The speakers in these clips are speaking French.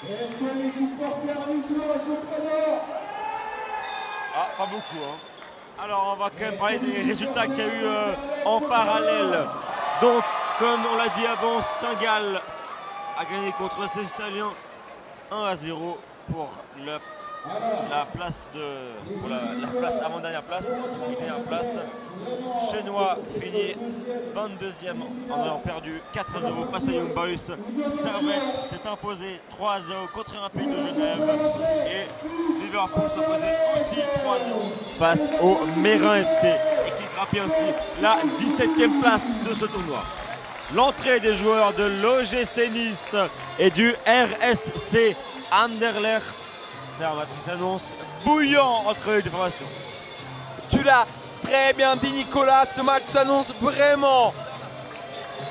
Est-ce que les supporters du joueur sont présents? Ah, pas beaucoup. Hein. Alors, on va quand même parler des résultats qu'il y a eu en parallèle. Donc, comme on l'a dit avant, Saint-Gall a gagné contre les Italiens 1-0 pour la place avant-dernière place, dernière place. Chenois finit 22e en ayant perdu 4-0 face à Young Boys. Servette s'est imposé 3-0 contre Rapide de Genève et Liverpool s'est imposé aussi 3-0 face au Mérin FC et qui grappille ainsi la 17e place de ce tournoi. L'entrée des joueurs de l'OGC Nice et du RSC Anderlecht. C'est un match qui s'annonce bouillant entre les deux formations. Tu l'as très bien dit Nicolas, ce match s'annonce vraiment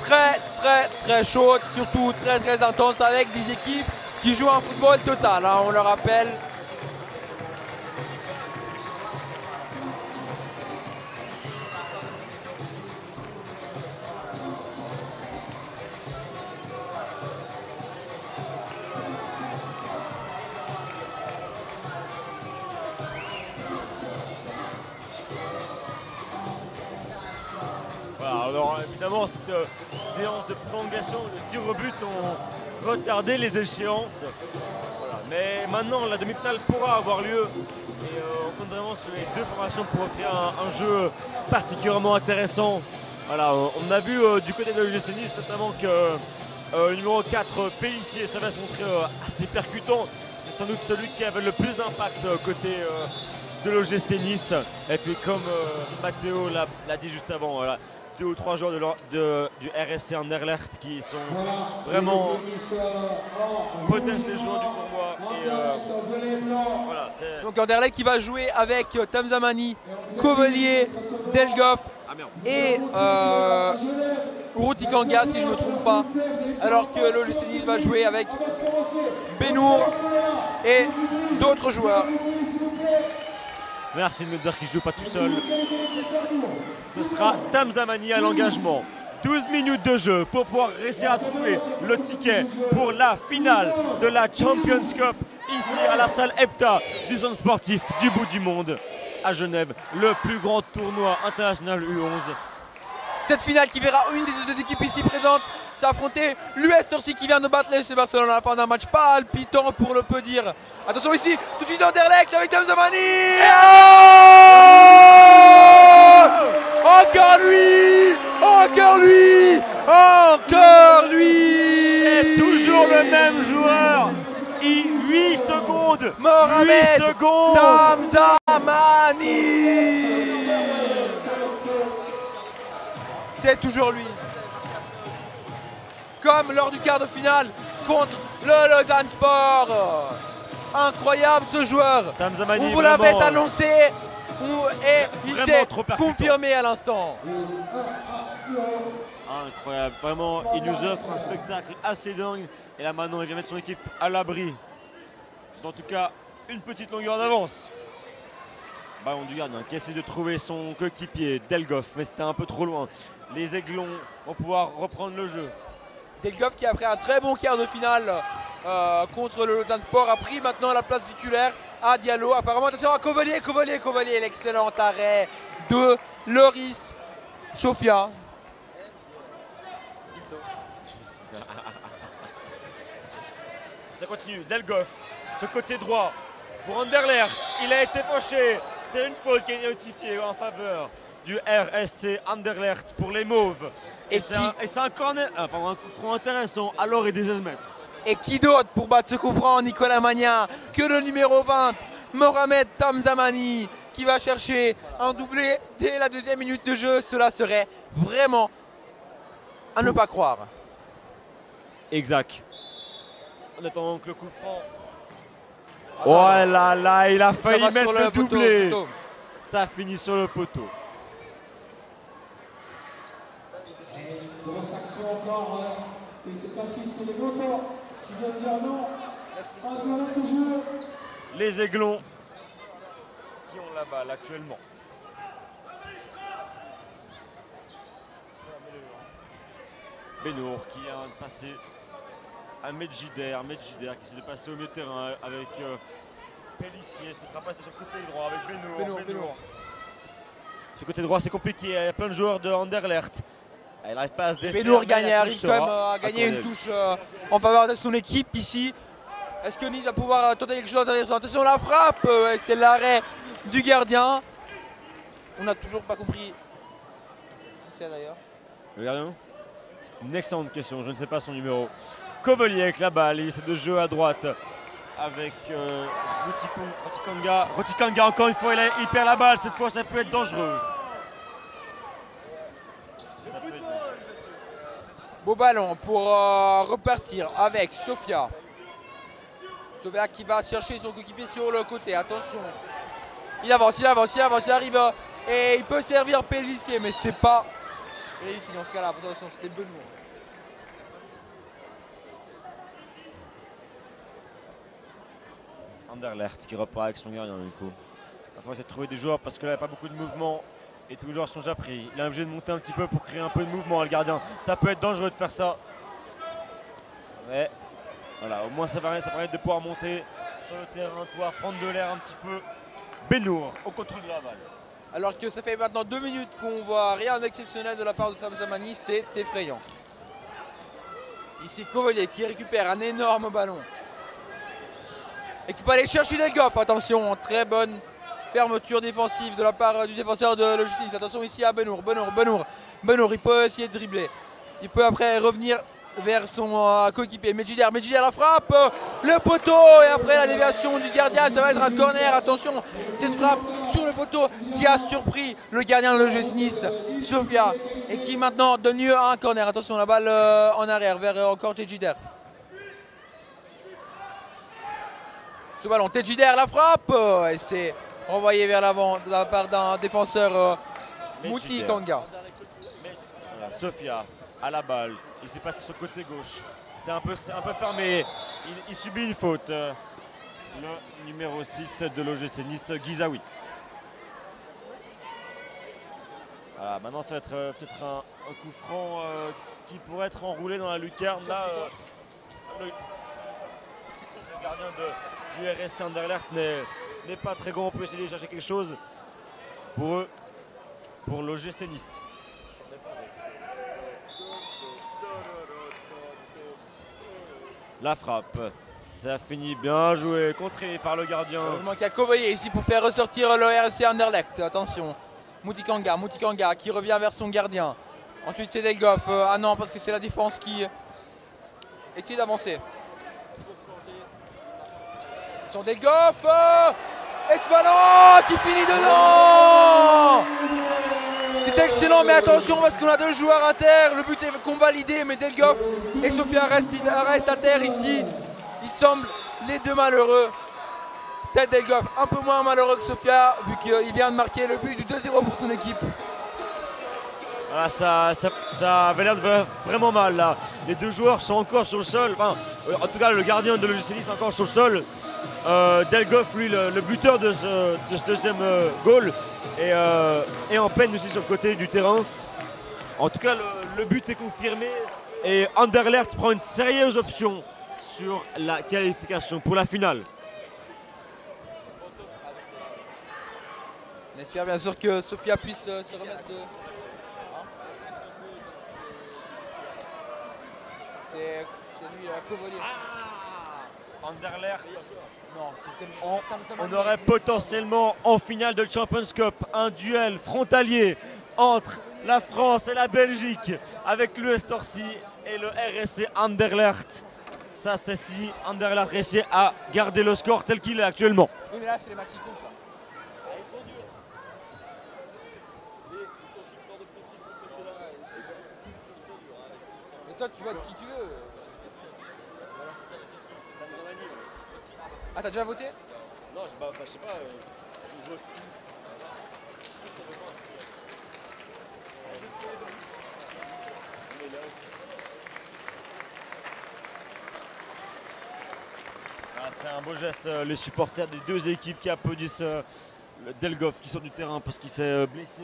très chaud, surtout très intense avec des équipes qui jouent un football total, hein, on le rappelle. Alors évidemment, cette séance de prolongation, de tir au but ont retardé les échéances. Voilà. Mais maintenant, la demi-finale pourra avoir lieu. Et on compte vraiment sur les deux formations pour offrir un jeu particulièrement intéressant. Voilà, on a vu du côté de l'OGC Nice notamment que le numéro 4, Pélissier, ça va se montrer assez percutant. C'est sans doute celui qui avait le plus d'impact côté de l'OGC Nice. Et puis comme Mathéo l'a dit juste avant, voilà, 2 ou 3 joueurs du RSC Anderlecht qui sont vraiment peut-être les joueurs du tournoi. Et, voilà, donc Anderlecht qui va jouer avec Tamzamani, Covelier, Delgoff et Urutikanga si je ne me trompe pas. Alors que l'OGC Nice va jouer avec Benour et d'autres joueurs. Merci de me dire qu'il ne joue pas tout seul. Ce sera Tamzamani à l'engagement. 12 minutes de jeu pour pouvoir réussir à trouver le ticket pour la finale de la Champions Cup ici à la salle EPTA du centre sportif du bout du monde à Genève, le plus grand tournoi international U11. Cette finale qui verra une des deux équipes ici présentes s'affronter l'US Torcy qui vient de battre les Barcelone à la fin d'un match palpitant pour le peu dire. Attention ici, tout de suite Anderlecht avec Tamzamani. Encore lui, encore lui, encore lui. Et toujours le même joueur. 8 secondes. Mohamed 8 secondes. Tamzamani. C'est toujours lui. Comme lors du quart de finale contre le Lausanne Sport. Incroyable ce joueur. Tamzamani, on vous l'avait annoncé et il s'est confirmé à l'instant. Incroyable, vraiment, il nous offre un spectacle assez dingue. Et là maintenant, il vient mettre son équipe à l'abri. En tout cas, une petite longueur d'avance. Ballon du gardien qui essaie de trouver son coéquipier Delgoff, mais c'était un peu trop loin. Les Aiglons vont pouvoir reprendre le jeu. Delgoff qui après un très bon quart de finale contre le Lausanne Sport a pris maintenant la place titulaire à Diallo. Apparemment, attention à Covelier, l'excellent arrêt de Loris Sofia. Ça continue, Delgoff, ce côté droit pour Anderlecht, il a été penché. C'est une faute qui est notifiée en faveur du RSC Anderlecht pour les Mauves. Et c'est un corner, un coup franc intéressant à l'or et des 16 mètres. Et qui d'autre pour battre ce coup franc, Nicolas Magna, que le numéro 20, Mohamed Tamzamani, qui va chercher un doublé dès la deuxième minute de jeu. Cela serait vraiment à ne pas croire. Exact. En attendant que le coup franc. Oh là là, il a failli mettre le doublé. Ça finit sur le poteau. Grosse action encore. Et c'est assis sur les motos qui vient dire non. 1-0 toujours. Les Aiglons qui ont la balle actuellement. Benour qui a un passé à Medjider qui essaie de passer au milieu de terrain avec Pellissier. Ce sera passé sur le côté droit avec Benour. Ce côté droit c'est compliqué, il y a plein de joueurs de Anderlecht. Il n'arrive pas à se défaire. Benour arrive quand même à gagner une touche en faveur de son équipe ici. Est-ce que Nice va pouvoir tenter quelque chose d'intéressant? Attention la frappe, c'est l'arrêt du gardien. On n'a toujours pas compris qui c'est d'ailleurs. Le gardien? C'est une excellente question, je ne sais pas son numéro. Kovalier avec la balle, il essaie de jouer à droite avec Rotikanga encore une fois, il perd la balle, cette fois ça peut être dangereux. Beau ballon pour repartir avec Sofia. Sofia qui va chercher son coéquipier sur le côté, attention. Il avance, il arrive et il peut servir Pellissier, mais c'est pas réussi dans ce cas-là. Attention, c'était Benour. Anderlecht qui repart avec son gardien du coup. Il faut essayer de trouver des joueurs parce que là il n'y a pas beaucoup de mouvement et tous les joueurs sont déjà pris. Il est obligé de monter un petit peu pour créer un peu de mouvement, le gardien. Ça peut être dangereux de faire ça. Mais voilà, au moins ça permet de pouvoir monter sur le terrain, de pouvoir prendre de l'air un petit peu. Benour au contrôle de la balle. Alors que ça fait maintenant 2 minutes qu'on voit rien d'exceptionnel de la part de Samsamani, c'est effrayant. Ici Kovalier qui récupère un énorme ballon. Et qui peut aller chercher Delgoff, attention, très bonne fermeture défensive de la part du défenseur de l'OGC Nice. Attention ici à Benour, il peut essayer de dribbler. Il peut après revenir vers son coéquipier. Medjider la frappe, le poteau et après la déviation du gardien, ça va être un corner. Attention, cette frappe sur le poteau qui a surpris le gardien de l'OGC Nice, Sofia, et qui maintenant donne lieu à un corner. Attention, la balle en arrière vers encore Medjider. Ce ballon, Medjider la frappe et c'est renvoyé vers l'avant de la part d'un défenseur Mutikanga. Voilà, Sofia à la balle, il s'est passé sur le côté gauche. C'est un peu fermé, il subit une faute. Le numéro 6 de l'OGC Nice, Guizaoui. Voilà, maintenant ça va être peut-être un coup franc qui pourrait être enroulé dans la lucarne. Là, le gardien du RSC Anderlecht n'est pas très grand. On peut essayer de chercher quelque chose pour eux, pour l'OGC Nice. La frappe, ça finit bien joué, contré par le gardien. Heureusement qu'il y a Kovalier ici pour faire ressortir le RSC Anderlecht. Attention, Mutikanga qui revient vers son gardien. Ensuite c'est Delgoff. Ah non, parce que c'est la défense qui essaie d'avancer. Son Delgoff et ce ballon qui finit dedans. C'est excellent, mais attention parce qu'on a 2 joueurs à terre. Le but est convalidé, mais Delgoff et Sofia restent à terre ici. Ils semblent les 2 malheureux. Peut-être Delgoff un peu moins malheureux que Sofia, vu qu'il vient de marquer le but du 2-0 pour son équipe. Ah, ça avait l'air de vraiment mal là. Les 2 joueurs sont encore sur le sol. Enfin, en tout cas, le gardien de l'OGC Nice est encore sur le sol. Delgoff, lui, le buteur de ce deuxième goal, est en peine aussi sur le côté du terrain. En tout cas, le but est confirmé et Anderlecht prend une sérieuse option sur la qualification pour la finale. On espère bien sûr que Sofia puisse se remettre de... C'est lui, Kovalier. Anderlecht. Non, c'était... On aurait potentiellement en finale de Champions Cup un duel frontalier entre la France et la Belgique avec l'US Torcy et le RSC Anderlecht. Ça, c'est si Anderlecht réussit à garder le score tel qu'il est actuellement. Oui, mais là, c'est les matchs qui comptent. Là. Ils sont durs. Les consultants de principe professionnels, ils sont durs. Mais toi, tu votes qui tu veux. Ah, t'as déjà voté? Non, je sais pas. Je vote. C'est un beau geste, les supporters des 2 équipes qui applaudissent Delgoff qui sort du terrain parce qu'il s'est blessé.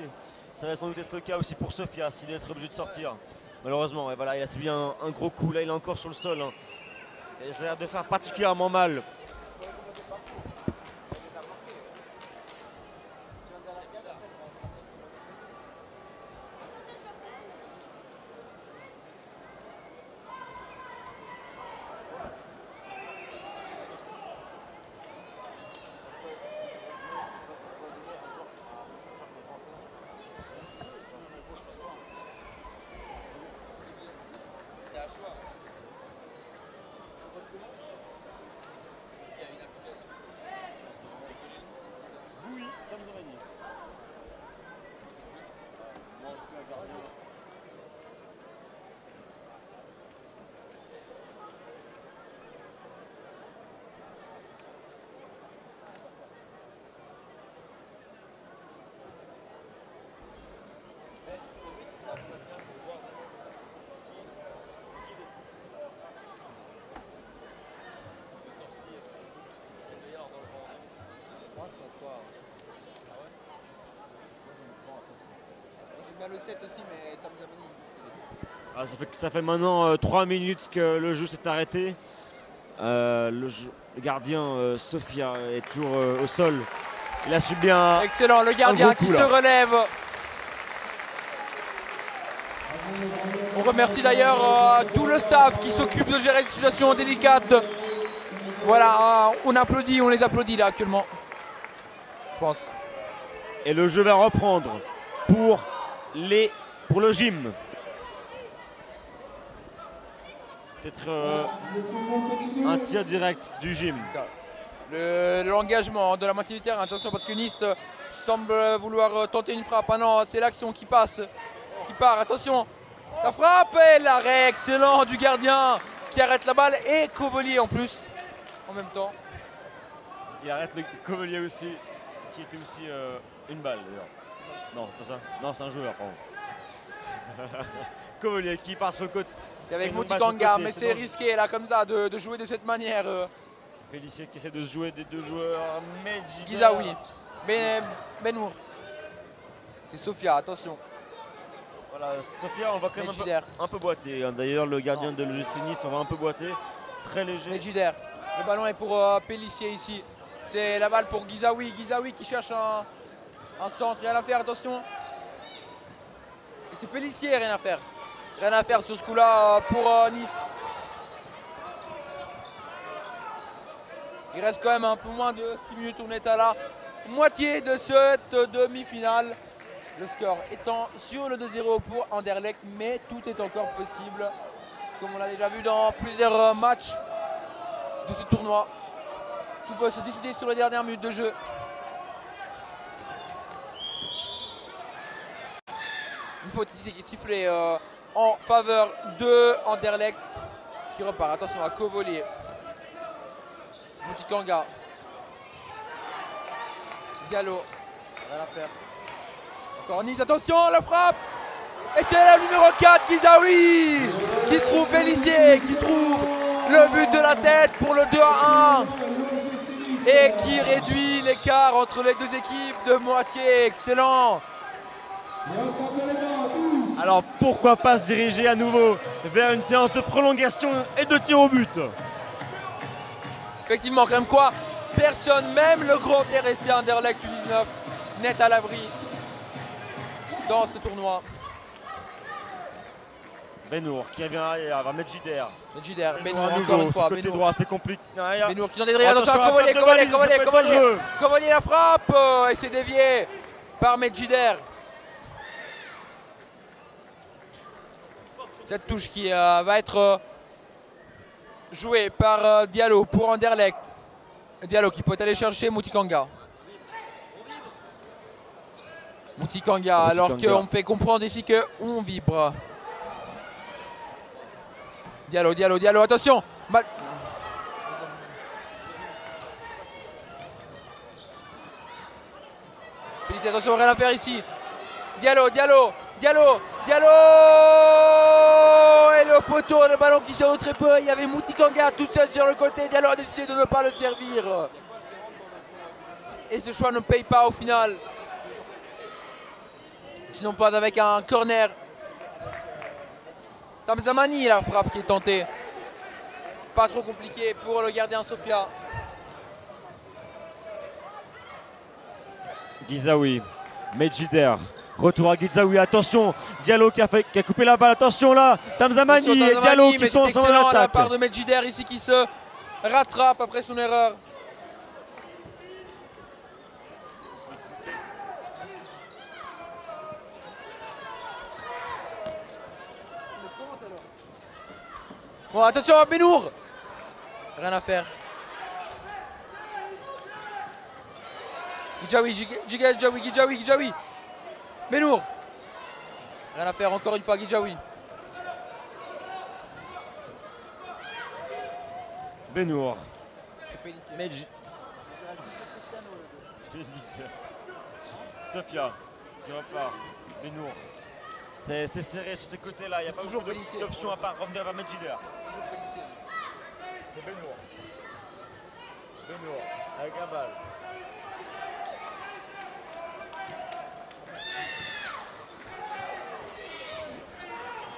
Ça va sans doute être le cas aussi pour Sofia s'il est obligé de sortir. Malheureusement, et voilà, il a subi un gros coup, là il est encore sur le sol. Hein. Et ça a l'air de faire particulièrement mal. Le 7 aussi, mais Tamzamani ça fait maintenant 3 minutes que le jeu s'est arrêté. Le gardien Sofia est toujours au sol. Il a subi un. Excellent, le gardien qui se relève. On remercie d'ailleurs tout le staff qui s'occupe de gérer ces situations délicates. Voilà, on applaudit, on les applaudit là actuellement. Je pense. Et le jeu va reprendre pour le gym. Peut-être un tir direct du gym. L'engagement de la moitié du terrain, attention parce que Nice semble vouloir tenter une frappe. Ah non, c'est l'action qui passe, qui part, attention. La frappe et l'arrêt excellent du gardien qui arrête la balle et Covelier en plus, en même temps. Il arrête le Covelier aussi, qui était aussi une balle d'ailleurs. Non, pas ça. Non, c'est un joueur, pardon. Covelier qui part sur le côté. Avec Motikanga, mais c'est risqué là comme ça de jouer de cette manière. Félicien qui essaie de se jouer des deux joueurs. Gizaoui, Benour. C'est Sofia, attention. Voilà, Sofia, on va quand même un peu boiter. D'ailleurs, le gardien de l'OGC Nice, on va un peu boiter. Très léger. Medjider. Le ballon est pour Pélissier ici. C'est la balle pour Gizaoui. Gizaoui qui cherche un centre, rien à faire, attention. Et c'est Pélissier, rien à faire. Rien à faire sur ce coup-là pour Nice. Il reste quand même un peu moins de 6 minutes, on est à la moitié de cette demi-finale. Le score étant sur le 2-0 pour Anderlecht, mais tout est encore possible. Comme on l'a déjà vu dans plusieurs matchs de ce tournoi. Tout peut se décider sur les dernières minutes de jeu. Une faute ici qui est sifflée en faveur de Anderlecht qui repart. Attention à Covelier. Motikanga. Diallo. Rien à faire. Encore Nice. Attention, la frappe. Et c'est le numéro 4, Gizaoui, qui trouve Pélissier, qui trouve le but de la tête pour le 2-1. Et qui réduit l'écart entre les deux équipes de moitié. Excellent. Alors pourquoi pas se diriger à nouveau vers une séance de prolongation et de tir au but. Effectivement, comme quoi personne, même le gros RSC Anderlecht U19, n'est à l'abri dans ce tournoi. Benour qui revient arrière, va Medjider. Medjider, Benour encore une fois. Côté droit, c'est compliqué. Benour qui donne des drilles, attention à Covelier, la frappe et c'est dévié par Medjider. Cette touche qui va être jouée par Diallo pour Anderlecht. Diallo qui peut aller chercher Motikanga. Motikanga, alors qu'on me fait comprendre ici qu'on vibre. Diallo, attention. Attention, rien à faire ici. Diallo. Et le poteau, le ballon qui sort très peu. Il y avait Motikanga tout seul sur le côté. Diallo a décidé de ne pas le servir. Et ce choix ne paye pas au final. Sinon pas avec un corner. Tamzamani, la frappe qui est tentée. pas trop compliqué pour le gardien Sofia. Guizaoui, Medjider, retour à Guizaoui, attention, Diallo qui a coupé la balle, attention là, Tamzamani et Diallo qui sont ensemble en attaque. La attaque. part de Medjider ici qui se rattrape après son erreur. Bon, attention à Benour. Rien à faire. Guidjaoui. Benour. Rien à faire encore une fois, Guidjaoui. Benour. Sofia qui repart. Benour. C'est serré sur ces côtés-là, il n'y a pas toujours d'options à part revenir vers Medjider. C'est Benour. Benour avec la balle.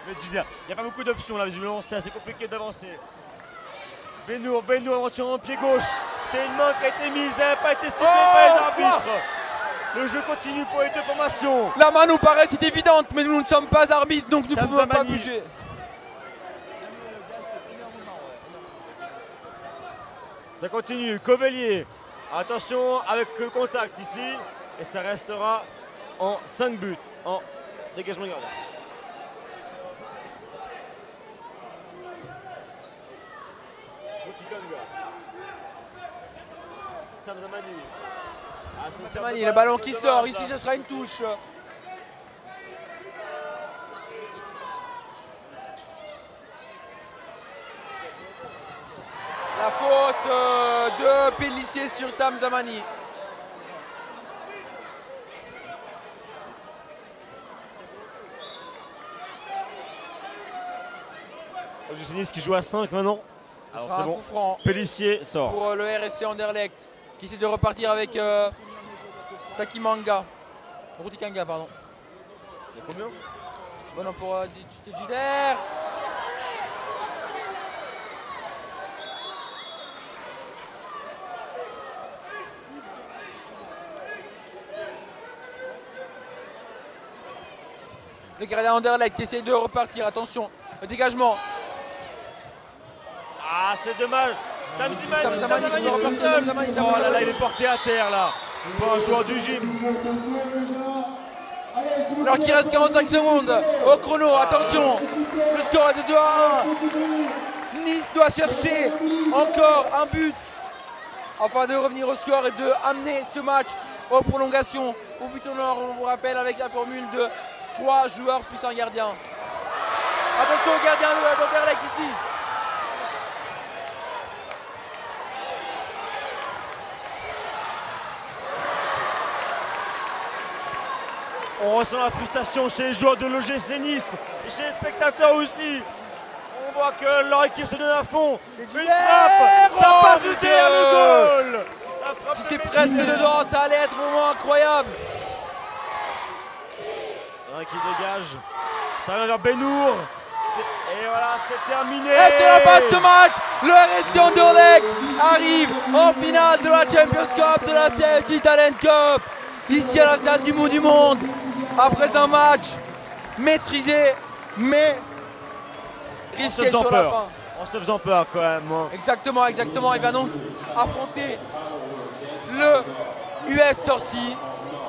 Medjider, il n'y a pas beaucoup d'options là, visiblement c'est assez compliqué d'avancer. Benour, aventure en pied gauche. C'est une main qui a été mise, elle n'a pas été sifflée par les arbitres. Le jeu continue pour les deux formations. La main nous paraît c'est évidente, mais nous ne sommes pas arbitres, donc nous ne pouvons pas bouger. Ça continue, Covelier. Attention avec le contact ici. Et ça restera en 5 buts, en dégagement de gardien. Tamzamani, le ballon qui sort, ici ce sera une touche. La faute de Pélissier sur Tamzamani. Justinus qui joue à 5 maintenant. Alors c'est bon, franc Pélissier sort. Pour le RSC Anderlecht qui essaie de repartir avec Takimanga. Rutikanga, pardon. Il faut bien. Bon non pour Medjider. Le gardien Anderlecht qui essaie de repartir, attention, le dégagement. Ah c'est dommage. Tamzamani tout seul. Oh là là, il est porté à terre là. Pour un joueur du gym. Alors qu'il reste 45 secondes au chrono, attention. Le score est de 2-1. Nice doit chercher encore un but afin de revenir au score et de amener ce match aux prolongations. Au but au nord, on vous rappelle avec la formule de 3 joueurs plus un gardien. Attention au gardien d'Anderlecht ici. On ressent la frustration chez les joueurs de l'OGC Nice et chez les spectateurs aussi. On voit que leur équipe se donne à fond. Une frappe, ça passe juste derrière le goal. C'était presque dedans, ça allait être un moment incroyable. Un qui dégage, ça vient vers Benour. Et voilà, c'est terminé. Et c'est la fin de ce match. Le RSC Anderlecht arrive en finale de la Champions Cup de la CFC Talent Cup. Ici à la salle du Mont du Monde. Après un match maîtrisé, mais risqué sur la fin. En se faisant peur quand même. Exactement. Il va donc affronter le US Torcy.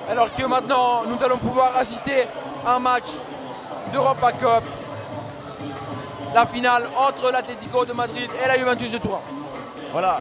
Alors que maintenant, nous allons pouvoir assister à un match d'Europa Cup. La finale entre l'Atlético de Madrid et la Juventus de Turin. Voilà.